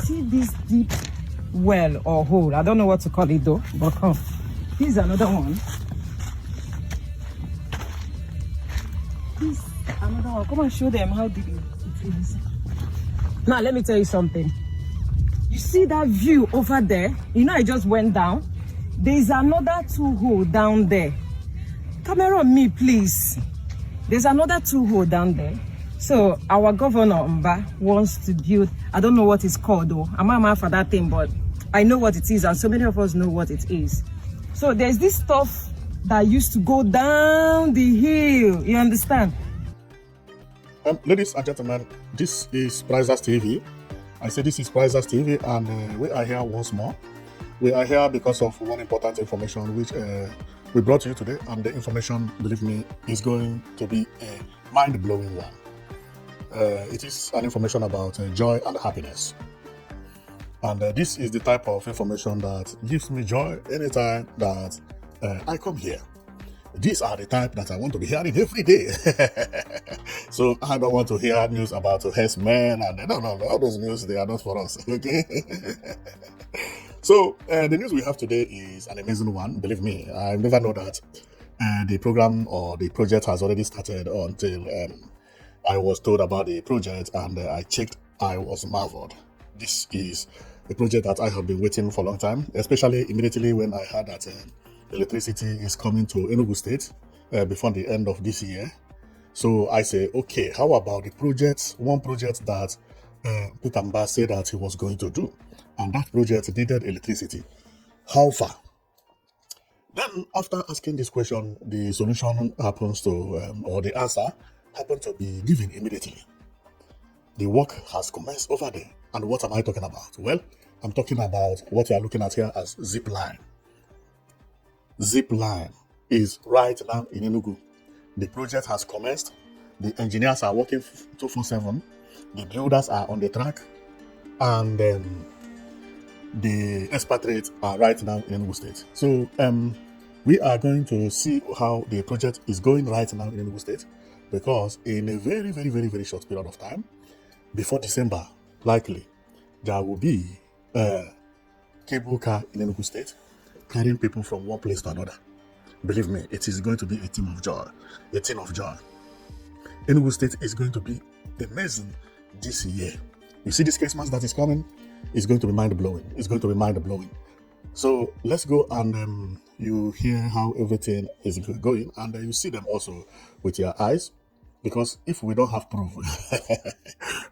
see this deep well or hole. I don't know what to call it though, but come. Here's another one. Here's another one. Come and show them how deep it is. Now, let me tell you something. You see that view over there? You know, I just went down. There's another 2 hole down there. Camera on me, please. There's another 2 hole down there. So our governor Mba wants to build, I don't know what it's called though. I'm not mad for that thing, but I know what it is, and so many of us know what it is. So there's this stuff that used to go down the hill. You understand? Ladies and gentlemen, this is Prizers TV. I say this is Prizers TV, and we are here once more. We are here because of one important information which we brought to you today, and the information, believe me, is going to be a mind-blowing one. It is an information about joy and happiness. And this is the type of information that gives me joy anytime that I come here. These are the type that I want to be hearing every day. So I don't want to hear news about herdsmen and no, all those news, they are not for us. Okay. So the news we have today is an amazing one. Believe me, I never know that the program or the project has already started until I was told about the project, and I checked. I was marveled. This is a project that I have been waiting for a long time, especially immediately when I heard that electricity is coming to Enugu State before the end of this year. So I say, okay, how about the project, one project that Peter Mba said that he was going to do, and that project needed electricity. How far? Then after asking this question, the solution happens to, or the answer happened to be given immediately. The work has commenced over there. And what am I talking about? Well, I'm talking about what you are looking at here as Zipline. Zipline is right now in Enugu. The project has commenced. The engineers are working 24/7. The builders are on the track. And the expatriates are right now in Enugu State. So we are going to see how the project is going right now in Enugu State, because in a very, very, very, very short period of time, before December, likely, there will be a cable car in Enugu State carrying people from one place to another. Believe me, it is going to be a team of joy. A team of joy. Enugu State is going to be amazing this year. You see this Christmas that is coming? It's going to be mind-blowing. It's going to be mind-blowing. So let's go and you hear how everything is going, and you see them also with your eyes. Because if we don't have proof,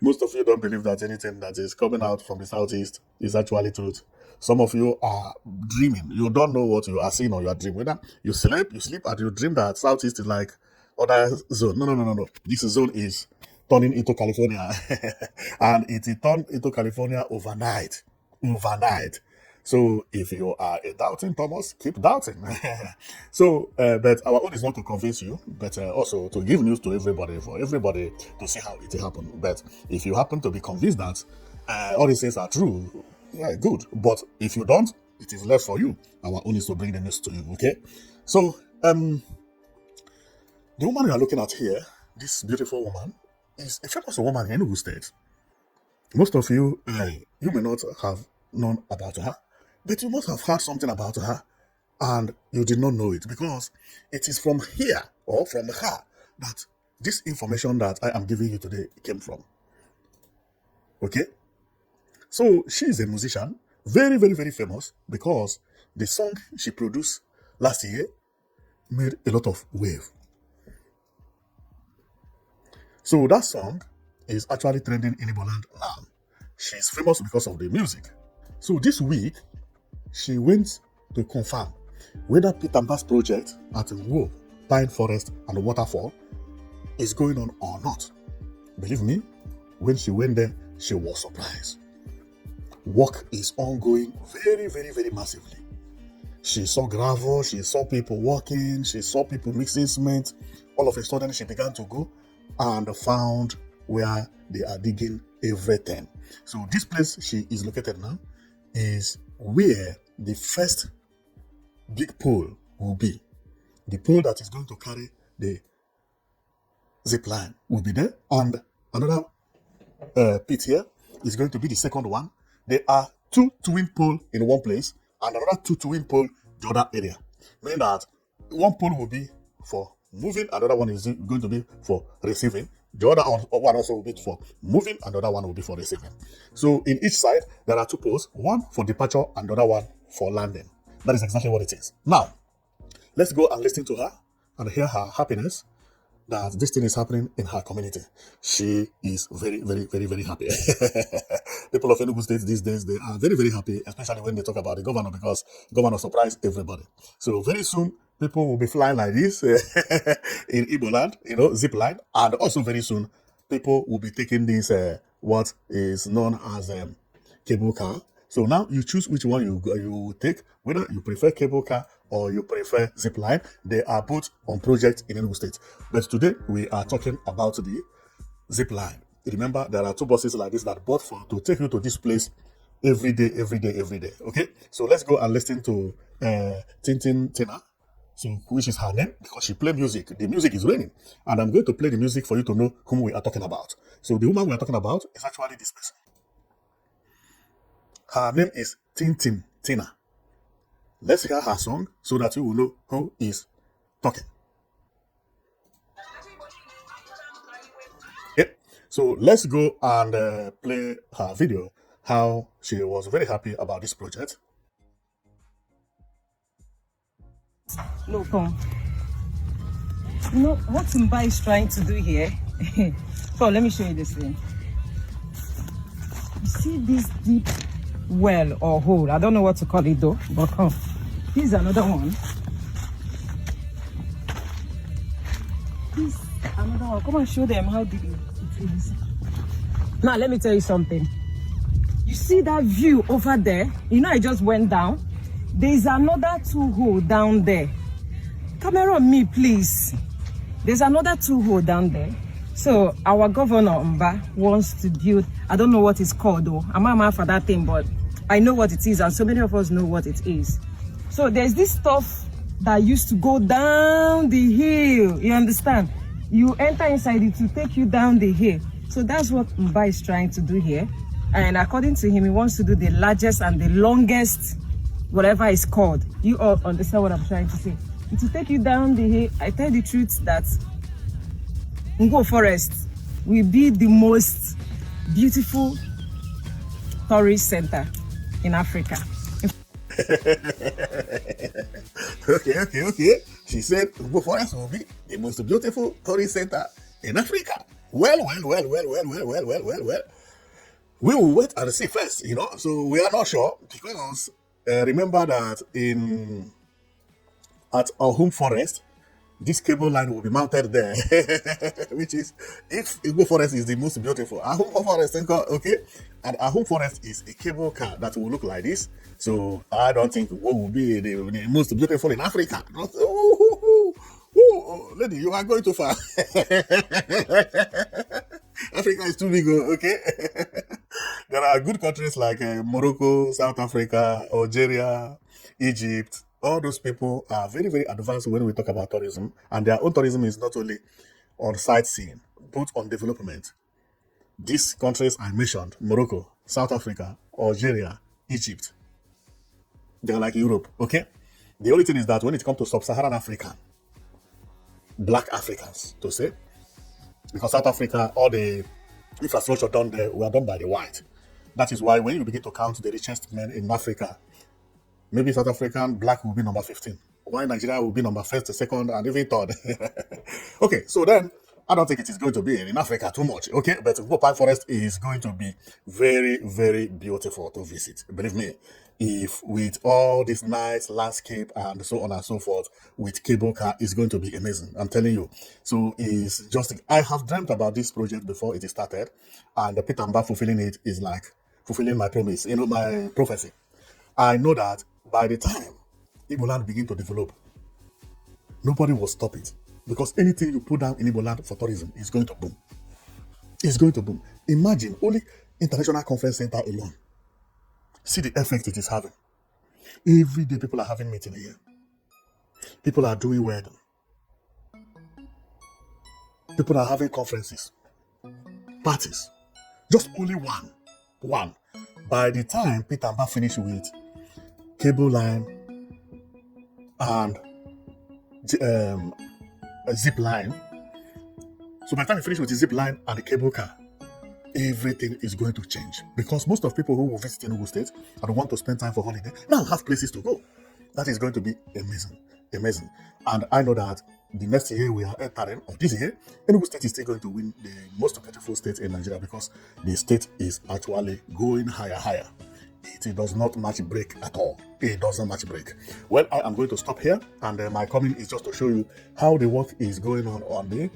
most of you don't believe that anything that is coming out from the southeast is actually truth. Some of you are dreaming. You don't know what you are seeing or you are dreaming. Whether you sleep and you dream that southeast is like other zone. No. This zone is turning into California. And it is turned into California overnight. So if you are a doubting Thomas, keep doubting. So, but our own is not to convince you, but also to give news to everybody, for everybody to see how it happened. But if you happen to be convinced that all these things are true, yeah, good. But if you don't, it is left for you. Our own is to bring the news to you, okay? So, the woman you are looking at here, this beautiful woman, is a famous woman in Enugu State. Most of you, you may not have known about her, but you must have heard something about her, and you did not know it, because it is from here or from her that this information that I am giving you today came from. Okay? So she is a musician, very, very, very famous, because the song she produced last year made a lot of wave. So that song is actually trending in Igboland now. She's famous because of the music. So this week, she went to confirm whether Peter Mba's project at Ngwo, Pine Forest and Waterfall is going on or not. Believe me, when she went there, she was surprised. Work is ongoing very, very, very massively. She saw gravel, she saw people walking, she saw people mixing cement. All of a sudden, she began to go and found where they are digging everything. So this place she is located now is where the first big pole will be. The pole that is going to carry the Zipline will be there, and another pit here is going to be the second one. there are two twin poles in one place and another two twin poles the other area. Meaning that one pole will be for moving, another one is going to be for receiving. The other one also will be for moving, and the other one will be for receiving. So in each side, there are two poles, one for departure and the other one for landing. That is exactly what it is. Now, let's go and listen to her and hear her happiness that this thing is happening in her community. She is very, very, very, very happy. People of Enugu State these days, they are very, very happy, especially when they talk about the governor, because governor surprised everybody. So very soon, people will be flying like this in Igbo land, Zipline, and also very soon, people will be taking this, what is known as cable car. So now you choose which one you take, whether you prefer cable car or you prefer Zipline. They are both on project in Enugu State. But today we are talking about the Zipline. Remember, there are two buses like this that bought for to take you to this place every day. Okay, so let's go and listen to Tintin Tina. So, which is her name, because she plays music. The music is raining, and I'm going to play the music for you to know whom we are talking about. So the woman we are talking about is actually this person. Her name is Tintin Tina. Let's hear her song so that you will know who is talking. Yep. So let's go and play her video, how she was very happy about this project. No, come. You know what Mba is trying to do here? So let me show you this thing. You see this deep well or hole? I don't know what to call it though, but come. Here's another one. Here's another one. Come and show them how deep it is. Now let me tell you something. You see that view over there? I just went down. There is another two hole down there. Camera on me, please. There's another two hole down there. So our governor Mba wants to build, I don't know what it's called though. I'm not for that thing, but I know what it is, and so many of us know what it is. So there's this stuff that used to go down the hill. You understand? You enter inside it to take you down the hill. So that's what Mba is trying to do here. And according to him, he wants to do the largest and the longest, whatever it's called. You all understand what I'm trying to say. It will take you down the hill. I tell the truth that Ngwo Forest will be the most beautiful tourist center in Africa. Okay. She said Ngwo Forest will be the most beautiful tourist center in Africa. Well. We will wait and see first, So we are not sure because remember that at our home forest, this cable line will be mounted there, which is, if Ngwo Forest is the most beautiful, our home forest, okay, and our home forest is a cable car that will look like this. So I don't think Ngwo will be the most beautiful in Africa. Lady, you are going too far. Africa is too big, okay? There are good countries like Morocco, South Africa, Algeria, Egypt. All those people are very, very advanced when we talk about tourism. And their own tourism is not only on sightseeing, but on development. These countries I mentioned, Morocco, South Africa, Algeria, Egypt, they're like Europe, okay? The only thing is that when it comes to sub-Saharan Africa, black Africans, to say, because South Africa, all the infrastructure done there were done by the white. That is why when you begin to count the richest men in Africa, maybe South African black will be number 15, while Nigeria will be number first, second, and even third. Okay, so then I don't think it is going to be in Africa too much, okay? But Ngwo Forest is going to be very, very beautiful to visit. Believe me, if with all this nice landscape and so on and so forth, with cable car, it's going to be amazing. I'm telling you. So it's just, I have dreamt about this project before it started, and Peter Mba fulfilling it is like fulfilling my promise, my prophecy. I know that by the time Igbo land begin to develop, nobody will stop it. Because anything you put down in Igbo land for tourism is going to boom. It's going to boom. Imagine only International Conference Center alone. See the effect it is having. Every day people are having meetings here. People are doing wedding. People are having conferences, parties. Just only one One, by the time Peter Mba finished with cable line and zip line, so by the time he finished with the zip line and the cable car, everything is going to change, because most of people who will visit Enugu State and want to spend time for holiday now have places to go. That is going to be amazing, amazing. And I know that the next year we are entering, or this year, Enugu State is still going to win the most beautiful state in Nigeria, because the state is actually going higher. It does not match break at all. It does not match break. Well, I am going to stop here, and my coming is just to show you how the work is going on the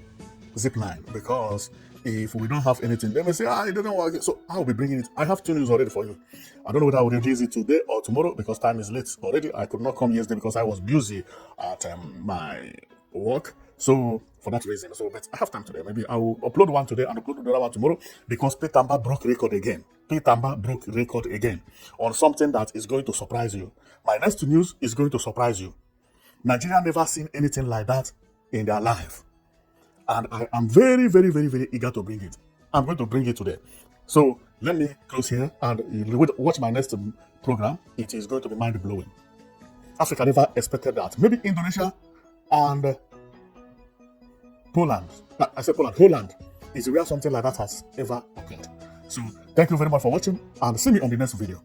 zip line, because if we don't have anything, they may say, it doesn't work. So I'll be bringing it. I have 2 news already for you. I don't know whether I will release it today or tomorrow, because time is late already. I could not come yesterday because I was busy at my work. So for that reason, but I have time today. Maybe I will upload one today and upload the other one tomorrow, because Peter Mba broke record again. Peter Mba broke record again on something that is going to surprise you. My next news is going to surprise you. Nigeria never seen anything like that in their life. And I am very, very, very, very eager to bring it. I'm going to bring it today. So let me close here and watch my next program. It is going to be mind-blowing. Africa never expected that. Maybe Indonesia and Poland. I said Poland. Holland is where something like that has ever occurred. So thank you very much for watching, and see me on the next video.